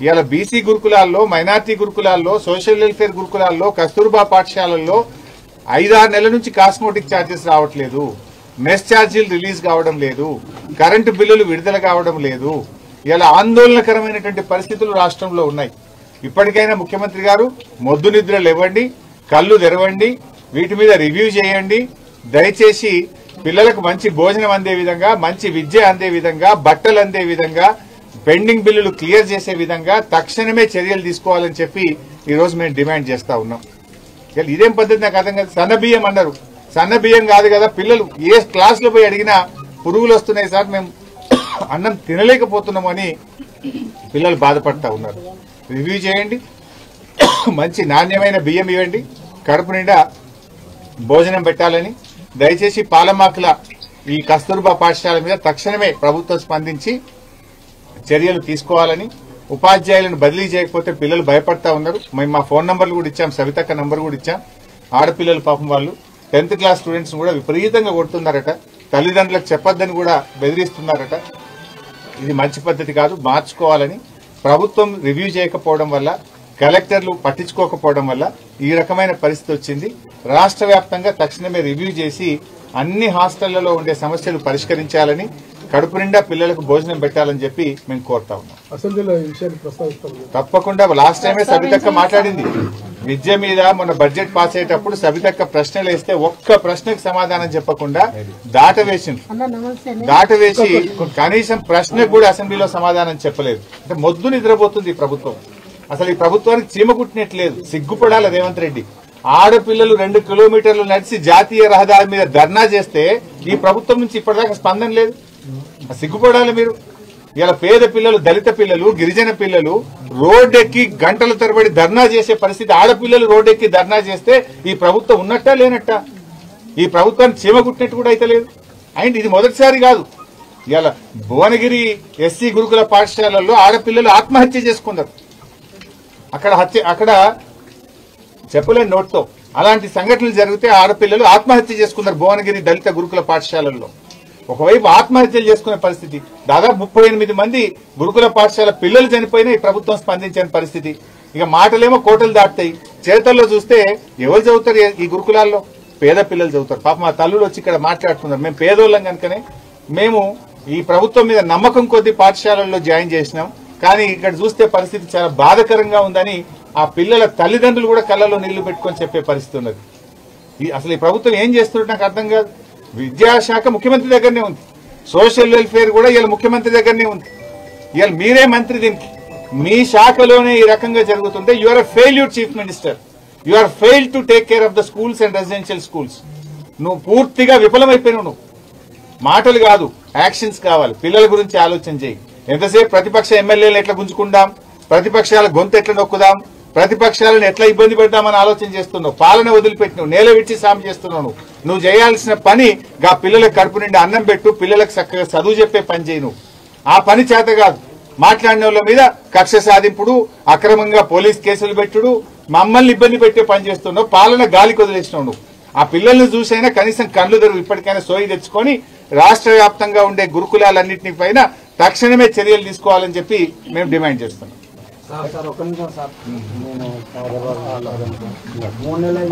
ఇవాళ బీసీ గురుకులాల్లో, మైనార్టీ గురుకులాల్లో, సోషల్ వెల్ఫేర్ గురుకులాల్లో, కస్తూర్బా పాఠశాలల్లో 5-6 నెలల నుంచి కాస్మోటిక్ ఛార్జెస్ రావట్లేదు, మెస్ ఛార్జీలు రిలీజ్ కావడం లేదు, కరెంటు బిల్లులు విడుదల కావడం లేదు. ఇలా ఆందోళనకరమైనటువంటి పరిస్థితులు రాష్ట్రంలో ఉన్నాయి. ఇప్పటికైనా ముఖ్యమంత్రి గారు మొద్దు నిద్రలు ఇవ్వండి, కళ్ళు తెరవండి, వీటి మీద రివ్యూ చేయండి. దయచేసి పిల్లలకు మంచి భోజనం అందే విధంగా, మంచి విద్య అందే విధంగా, బట్టలు అందే విధంగా, పెండింగ్ బిల్లులు క్లియర్ చేసే విధంగా తక్షణమే చర్యలు తీసుకోవాలని చెప్పి ఈ రోజు మేము డిమాండ్ చేస్తా ఉన్నాం. ఇదేం పద్ధతి నాకు అర్థం కాదు. సన్న బియ్యం అన్నారు, సన్న బియ్యం కాదు కదా. పిల్లలు ఏ క్లాస్ లో పోయి అడిగినా పురుగులు వస్తున్నాయి సార్, మేము అన్నం తినలేకపోతున్నామని పిల్లలు బాధపడతా ఉన్నారు. రివ్యూ చేయండి, మంచి నాణ్యమైన బియ్యం ఇవ్వండి, కడుపు నిండా భోజనం పెట్టాలని. దయచేసి పాలమాకుల ఈ కస్తూర్బా పాఠశాల మీద తక్షణమే ప్రభుత్వం స్పందించి చర్యలు తీసుకోవాలని. ఉపాధ్యాయులను బదిలీ చేయకపోతే పిల్లలు భయపడతా ఉన్నారు. మేము మా ఫోన్ నంబర్లు కూడా ఇచ్చాం, సవితక్క నంబర్ కూడా ఇచ్చాం. ఆడపిల్లలు పాపం వాళ్ళు 10th క్లాస్ స్టూడెంట్స్ కూడా విపరీతంగా కొడుతున్నారట, తల్లిదండ్రులకు చెప్పొద్దని కూడా బెదిరిస్తున్నారట. ఇది మంచి పద్ధతి కాదు, మార్చుకోవాలని. ప్రభుత్వం రివ్యూ చేయకపోవడం వల్ల, కలెక్టర్లు పట్టించుకోకపోవడం వల్ల ఈ రకమైన పరిస్థితి వచ్చింది. రాష్ట్ర వ్యాప్తంగా తక్షణమే రివ్యూ చేసి అన్ని హాస్టళ్లలో ఉండే సమస్యలు పరిష్కరించాలని, కడుపు నిండా పిల్లలకు భోజనం పెట్టాలని చెప్పి మేము కోరుతా ఉన్నాం. అసెంబ్లీలో ఈ విషయాన్ని ప్రస్తావిస్తాం. తప్పకుండా లాస్ట్ టైమే సబితక్క మాట్లాడింది విద్య మీద. మొన్న బడ్జెట్ పాస్ అయ్యేటప్పుడు సబితక్క ప్రశ్నలు వేస్తే ఒక్క ప్రశ్నకు సమాధానం చెప్పకుండా దాటవేసి కనీసం ప్రశ్నకు కూడా అసెంబ్లీలో సమాధానం చెప్పలేదు. అంటే మొద్దు నిద్రపోతుంది ఈ ప్రభుత్వం. అసలు ఈ ప్రభుత్వానికి చీమ కుట్టినట్లేదు. సిగ్గుపడాలి రేవంత్ రెడ్డి. ఆడపిల్లలు 2 కిలోమీటర్లు నడిచి జాతీయ రహదారి మీద ధర్నా చేస్తే ఈ ప్రభుత్వం నుంచి ఇప్పటిదాకా స్పందన లేదు. సిగ్గుపడాలి మీరు. ఇలా పేద పిల్లలు, దళిత పిల్లలు, గిరిజన పిల్లలు రోడ్డెక్కి గంటల తరబడి ధర్నా చేసే పరిస్థితి. ఆడపిల్లలు రోడ్డెక్కి ధర్నా చేస్తే ఈ ప్రభుత్వం ఉన్నట్టా లేనట్టా? ఈ ప్రభుత్వాన్ని చీమ కుట్టినట్టు కూడా అయితే లేదు. అండ్ ఇది మొదటిసారి కాదు. ఇలా భువనగిరి ఎస్సీ గురుకుల పాఠశాలల్లో ఆడపిల్లలు ఆత్మహత్య చేసుకున్నారు. అక్కడ చెప్పలేని నోట్తో అలాంటి సంఘటనలు జరిగితే ఆడపిల్లలు ఆత్మహత్య చేసుకున్నారు భువనగిరి దళిత గురుకుల పాఠశాలల్లో. ఒకవైపు ఆత్మహత్యలు చేసుకునే పరిస్థితి. దాదాపు 38 మంది గురుకుల పాఠశాల పిల్లలు చనిపోయినా ఈ ప్రభుత్వం స్పందించని పరిస్థితి. ఇక మాటలేమో కోటలు దాటుతాయి, చేతల్లో చూస్తే ఎవరు చదువుతారు ఈ గురుకులాల్లో? పేద పిల్లలు చదువుతారు. పాప మా తల్లులు వచ్చి ఇక్కడ మాట్లాడుతున్నారు. మేము పేదోళ్ళం కనుకనే మేము ఈ ప్రభుత్వం మీద నమ్మకం కొద్దీ పాఠశాలల్లో జాయిన్ చేసినాం. కానీ ఇక్కడ చూస్తే పరిస్థితి చాలా బాధాకరంగా ఉందని ఆ పిల్లల తల్లిదండ్రులు కూడా కళ్ళలో నీళ్లు పెట్టుకొని చెప్పే పరిస్థితి ఉన్నది. అసలు ఈ ప్రభుత్వం ఏం చేస్తున్నట్టు నాకు అర్థం కాదు. విద్యాశాఖ ముఖ్యమంత్రి దగ్గరనే ఉంది, సోషల్ వెల్ఫేర్ కూడా ఇవాళ ముఖ్యమంత్రి దగ్గరనే ఉంది. ఇవాళ మీరే మంత్రి దీనికి. మీ శాఖలోనే ఈ రకంగా జరుగుతుంటే you are a failure chief minister. You are fail to take care of the schools and residential schools. నువ్వు పూర్తిగా విఫలమైపోయినావు. నువ్వు మాటలు కాదు, యాక్షన్స్ కావాలి. పిల్లల గురించి ఆలోచన చేయి. ఎంతసేపు ప్రతిపక్ష ఎమ్మెల్యేలు ఎట్లా గుంజుకుందాం, ప్రతిపక్షాల గొంతు ఎట్లా నొక్కుదాం, ప్రతిపక్షాలను ఎట్లా ఇబ్బంది పెడదామని ఆలోచన చేస్తున్నావు. పాలన వదిలిపెట్టినావు, నేల విడిచి సాము చేస్తున్నావు. నువ్వు చేయాల్సిన పని గా పిల్లలకు కడుపు నిండి అన్నం పెట్టు, పిల్లలకు చక్కగా చదువు చెప్పే పని చేయి. నువ్వు ఆ పని చేత కాదు. మాట్లాడిన వాళ్ళ మీద కక్ష సాధింపుడు, అక్రమంగా పోలీస్ కేసులు పెట్టుడు, మమ్మల్ని ఇబ్బంది పెట్టే పని చేస్తున్నావు. పాలన గాలికి వదిలేసినావు. నువ్వు ఆ పిల్లల్ని చూసైనా కనీసం కళ్ళు తెరువు. ఇప్పటికైనా సోయి తెచ్చుకొని రాష్ట్ర వ్యాప్తంగా ఉండే గురుకులాలన్నింటినీ పైన తక్షణమే చర్యలు తీసుకోవాలని చెప్పి మేము డిమాండ్ చేస్తున్నాం. సార్ ఒక్క నిమిషం సార్, నేను 3 నెలలు